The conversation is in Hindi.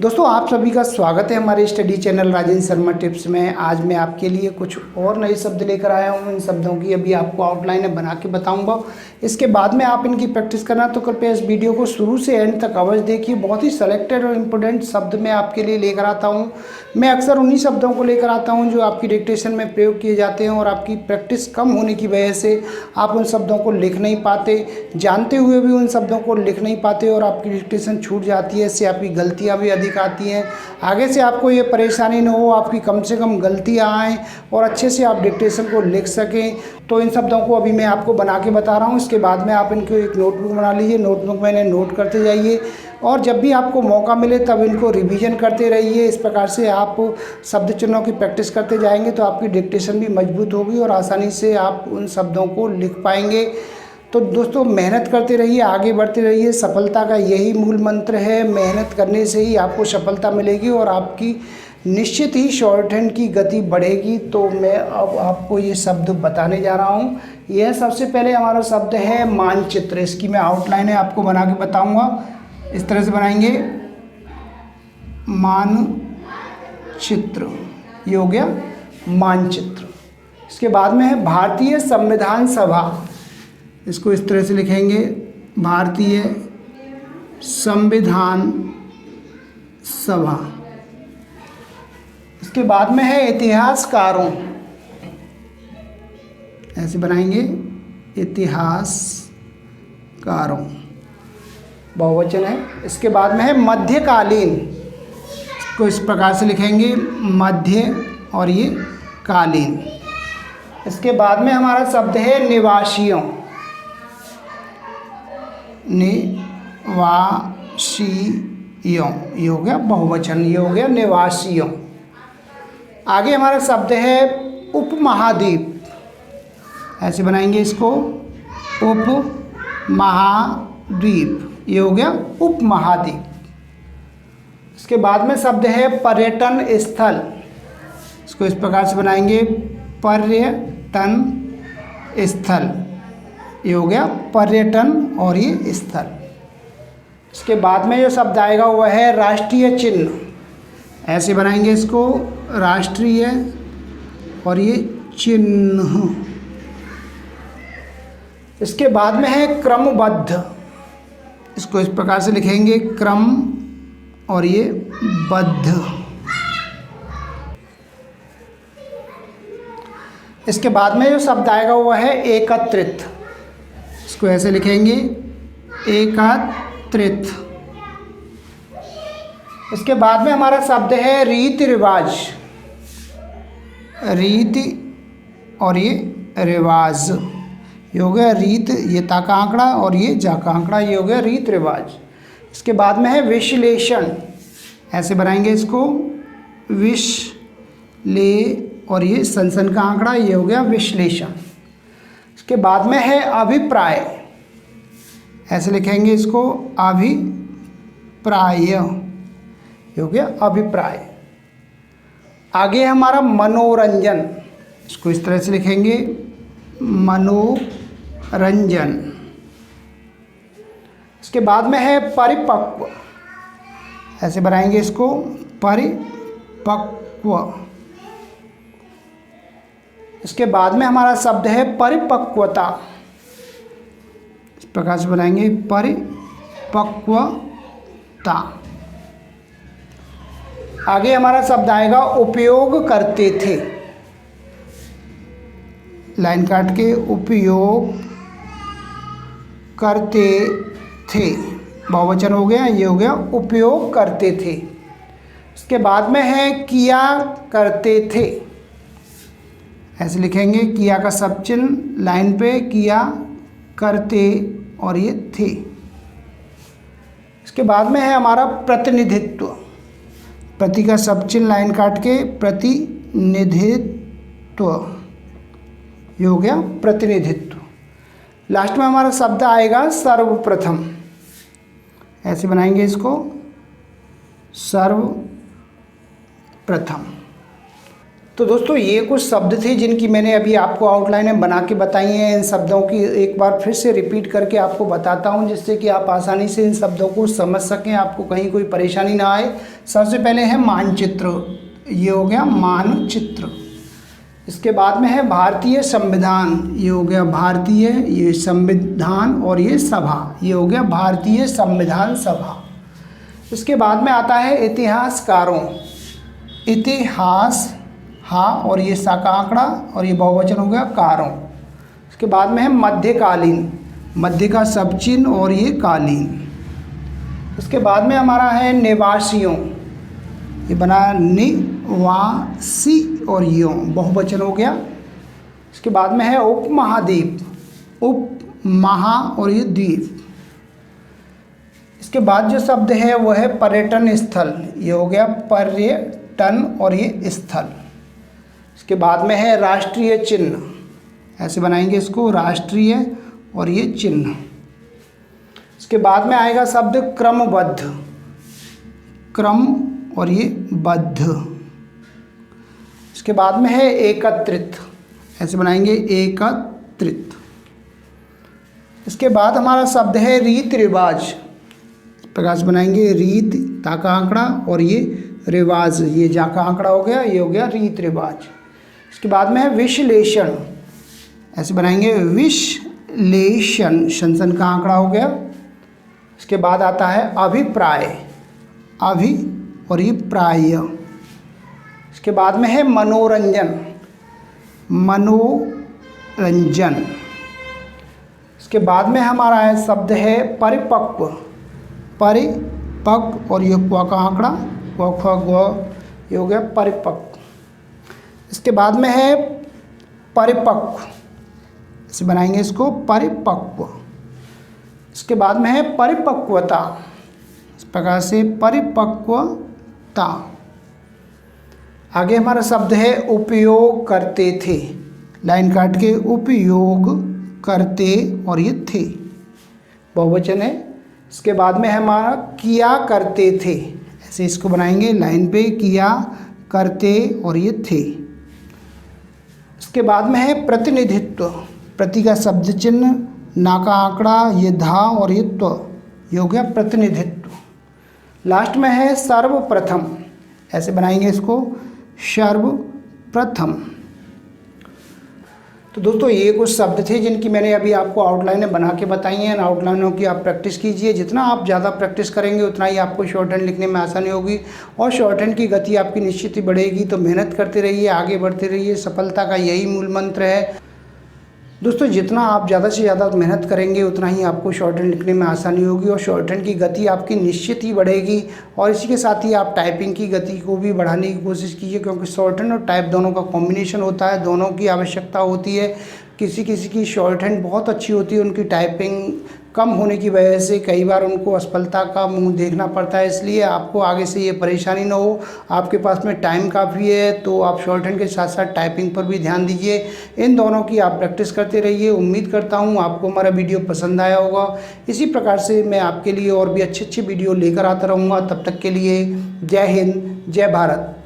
दोस्तों आप सभी का स्वागत है हमारे study channel Rajendra Sharma tips में। आज मैं आपके लिए कुछ और नए शब्द लेकर आया हूँ। इन शब्दों की अभी आपको आउटलाइन बना के बताऊंगा। इसके बाद में आप इनकी प्रैक्टिस करना, तो कृपया इस वीडियो को शुरू से एंड तक अवश्य देखिए। बहुत ही सेलेक्टेड और इम्पोर्टेंट शब्द मैं आपके लिए लेकर आता हूँ। मैं अक्सर उन्हीं शब्दों को लेकर आता हूँ जो आपकी डिक्टेशन में प्रयोग किए जाते हैं और आपकी प्रैक्टिस कम होने की वजह से आप उन शब्दों को लिख नहीं पाते, जानते हुए भी उन शब्दों को लिख नहीं पाते और आपकी डिक्टेशन छूट जाती है। इससे आपकी गलतियाँ भी अधिक आती हैं। आगे से आपको ये परेशानी न हो, आपकी कम से कम गलतियाँ आएँ और अच्छे से आप डिक्टेशन को लिख सकें। तो इन शब्दों को अभी मैं आपको बना के बता रहा हूँ। इसके बाद में आप इनको एक नोटबुक बना लीजिए। नोटबुक में इन्हें नोट करते जाइए और जब भी आपको मौका मिले तब इनको रिवीजन करते रहिए। इस प्रकार से आप शब्द चिन्हों की प्रैक्टिस करते जाएंगे तो आपकी डिक्टेशन भी मजबूत होगी और आसानी से आप उन शब्दों को लिख पाएंगे। तो दोस्तों मेहनत करते रहिए, आगे बढ़ते रहिए। सफलता का यही मूल मंत्र है। मेहनत करने से ही आपको सफलता मिलेगी और आपकी निश्चित ही शॉर्ट हैंड की गति बढ़ेगी। तो मैं अब आपको ये शब्द बताने जा रहा हूँ। यह सबसे पहले हमारा शब्द है मानचित्र। इसकी मैं आउटलाइन है आपको बना के बताऊँगा। इस तरह से बनाएंगे मानचित्र, ये हो गया मानचित्र। इसके बाद में है भारतीय संविधान सभा। इसको इस तरह से लिखेंगे भारतीय संविधान सभा। इसके बाद में है इतिहासकारों, ऐसे बनाएंगे इतिहासकारों, बहुवचन है। इसके बाद में है मध्यकालीन। इसको इस प्रकार से लिखेंगे मध्य और ये कालीन। इसके बाद में हमारा शब्द है निवासियों, निवासियों, ये हो गया बहुवचन, ये हो गया निवासियों। आगे हमारा शब्द है उपमहाद्वीप। ऐसे बनाएंगे इसको उपमहाद्वीप, ये हो गया उपमहाद्वीप। इसके बाद में शब्द है पर्यटन स्थल। इसको इस प्रकार से बनाएंगे पर्यटन स्थल, ये हो गया पर्यटन और ये स्थल। इसके बाद में जो शब्द आएगा वह है राष्ट्रीय चिन्ह। ऐसे बनाएंगे इसको राष्ट्रीय और ये चिन्ह। इसके बाद में है क्रमबद्ध। इसको इस प्रकार से लिखेंगे क्रम और ये बद्ध। इसके बाद में जो शब्द आएगा वह है एकत्रित। इसको ऐसे लिखेंगे एकत्रित। इसके बाद में हमारा शब्द है रीति रिवाज। रीति और ये रिवाज, ये हो गया रीत, ये ता का आंकड़ा और ये जा का आंकड़ा, ये हो गया रीत रिवाज। इसके बाद में है विश्लेषण। ऐसे बनाएंगे इसको विश्ले और ये सन का आंकड़ा, ये हो गया विश्लेषण। इसके बाद में है अभिप्राय। ऐसे लिखेंगे इसको अभिप्राय, ये हो गया अभिप्राय। आगे हमारा मनोरंजन। इसको इस तरह से लिखेंगे मनोरंजन। इसके बाद में है परिपक्व। ऐसे बनाएंगे इसको परिपक्व। इसके बाद में हमारा शब्द है परिपक्वता। इस प्रकार से बनाएंगे परिपक्वता। आगे हमारा शब्द आएगा उपयोग करते थे। लाइन काट के उपयोग करते थे, बहुवचन हो गया, ये हो गया उपयोग करते थे। इसके बाद में है किया करते थे। ऐसे लिखेंगे किया का सब चिन्ह लाइन पे, किया करते और ये थे। इसके बाद में है हमारा प्रतिनिधित्व। प्रति का सब चिन्ह लाइन काट के प्रतिनिधित्व, ये हो गया प्रतिनिधित्व। लास्ट में हमारा शब्द आएगा सर्वप्रथम। ऐसे बनाएंगे इसको सर्वप्रथम। तो दोस्तों ये कुछ शब्द थे जिनकी मैंने अभी आपको आउटलाइन में बना के बताई हैं। इन शब्दों की एक बार फिर से रिपीट करके आपको बताता हूं, जिससे कि आप आसानी से इन शब्दों को समझ सकें, आपको कहीं कोई परेशानी ना आए। सबसे पहले है मानचित्र, ये हो गया मानचित्र। इसके बाद में है भारतीय संविधान, ये हो गया भारतीय ये संविधान, और ये सभा, ये हो गया भारतीय संविधान सभा। इसके बाद में आता है इतिहासकारों, इतिहास हाँ और ये सा का आंकड़ा और ये बहुवचन हो गया कारों। इसके बाद में है मध्यकालीन, मध्य का सब चिन्ह और ये कालीन। इसके बाद में हमारा है निवासियों, ये बना निवासी और यों बहुवचन हो गया। इसके बाद में है उपमहाद्वीप, उपमहा और ये द्वीप। इसके बाद जो शब्द है वो है पर्यटन स्थल, ये हो गया पर्यटन और ये स्थल। इसके बाद में है राष्ट्रीय चिन्ह, ऐसे बनाएंगे इसको राष्ट्रीय और ये चिन्ह। इसके बाद में आएगा शब्द क्रमबद्ध, क्रम और ये बद्ध। इसके बाद में है एकत्रित, ऐसे बनाएंगे एकत्रित। इसके बाद हमारा शब्द है रीति रिवाज, इस प्रकार से बनाएंगे रीत ता का आंकड़ा और ये रिवाज, ये जा का आंकड़ा हो गया, ये हो गया रीति रिवाज। इसके बाद में है विश्लेषण, ऐसे बनाएंगे विश्लेषण, शन का आंकड़ा हो गया। इसके बाद आता है अभिप्राय, अभि और ये प्राय। इसके बाद में है मनोरंजन, मनोरंजन। इसके बाद में हमारा है शब्द है परिपक्व, परिपक्व और ये क्वा का आंकड़ा, क्वा ख ग, ये हो गया परिपक्व। इसके बाद में है परिपक्व, इसे बनाएंगे इसको परिपक्व। इसके बाद में है परिपक्वता, इस प्रकार से परिपक्वता। आगे हमारा शब्द है उपयोग करते थे, लाइन काट के उपयोग करते और ये थे बहुवचन है। इसके बाद में है हमारा किया करते थे, ऐसे इसको बनाएंगे लाइन पे किया करते और ये थे। इसके बाद में है प्रतिनिधित्व, प्रति का शब्द चिन्ह, ना का आंकड़ा, ये धा और ये त्व, ये हो गया प्रतिनिधित्व। लास्ट में है सर्वप्रथम, ऐसे बनाएंगे इसको सर्वप्रथम। तो दोस्तों ये कुछ शब्द थे जिनकी मैंने अभी आपको आउटलाइनें बना के बताई हैं। आउटलाइनों की आप प्रैक्टिस कीजिए, जितना आप ज़्यादा प्रैक्टिस करेंगे उतना ही आपको शॉर्ट हैंड लिखने में आसानी होगी और शॉर्ट हैंड की गति आपकी निश्चित ही बढ़ेगी। तो मेहनत करते रहिए, आगे बढ़ते रहिए, सफलता का यही मूल मंत्र है। दोस्तों जितना आप ज़्यादा से ज़्यादा मेहनत करेंगे उतना ही आपको शॉर्ट हैंड लिखने में आसानी होगी और शॉर्ट हैंड की गति आपकी निश्चित ही बढ़ेगी। और इसी के साथ ही आप टाइपिंग की गति को भी बढ़ाने की कोशिश कीजिए, क्योंकि शॉर्ट हैंड और टाइप दोनों का कॉम्बिनेशन होता है, दोनों की आवश्यकता होती है। किसी किसी की शॉर्ट हैंड बहुत अच्छी होती है, उनकी टाइपिंग कम होने की वजह से कई बार उनको असफलता का मुंह देखना पड़ता है। इसलिए आपको आगे से ये परेशानी ना हो, आपके पास में टाइम काफ़ी है तो आप शॉर्ट हैंड के साथ साथ टाइपिंग पर भी ध्यान दीजिए। इन दोनों की आप प्रैक्टिस करते रहिए। उम्मीद करता हूँ आपको हमारा वीडियो पसंद आया होगा। इसी प्रकार से मैं आपके लिए और भी अच्छे अच्छे वीडियो लेकर आता रहूँगा। तब तक के लिए जय हिंद, जय भारत।